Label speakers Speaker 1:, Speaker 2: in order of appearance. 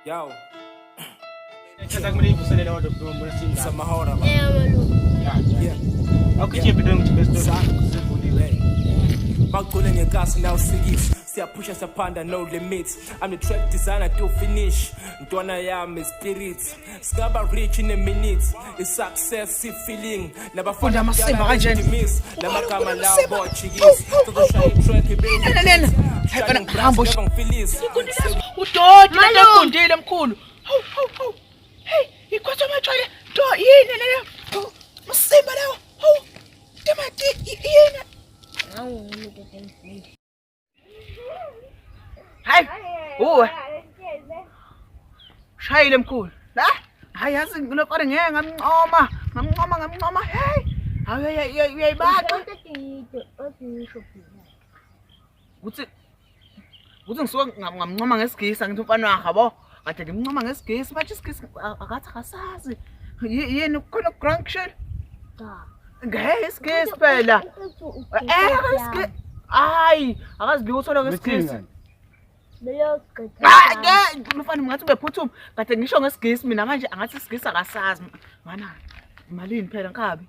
Speaker 1: Yo.
Speaker 2: Kata kumele ivuselele wonke umuntu wesinda.
Speaker 1: Samahora.
Speaker 2: Yeah. Akuchimbi nto ngibest sefundile.
Speaker 1: Bagcule ngekasi now sikisi. Siyapusha siyaphanda no limits. I'm the track designer to finish. Ntwana yami spirit. Skaba rich in a minute. It's success feeling.
Speaker 3: Funda amasimba kanjani?
Speaker 1: Lamagama lawo bochikisi. Tozoshaya track
Speaker 3: Lena. Hayi ngihamba udoti lekufundile mkhulu. Hawu. Hey, ikwathi mathwele. Do yini leyo? Masimba lawo. Hawu. Timati yini? Hayi. Uwe. Shayile mkhulu. La? Hayi yazi ngilofare ngeke ngamncoma. Hey. Hayi uyayibaka. Uthi ngisuke ngamncoma ngesigisi ngithi umfana wakhe yabo. Kade ngimncoma ngesigisi bathi isigisi akathi akasazi. Yini khona grunction? Ngeke isigisi phela. Isigisi. Hayi, akazibika uthola ngesigisi. Umfana ngathi ubephuthuma kade ngisho ngesigisi mina manje angathi isigisi akasazi. Mana imalini phela nkabi.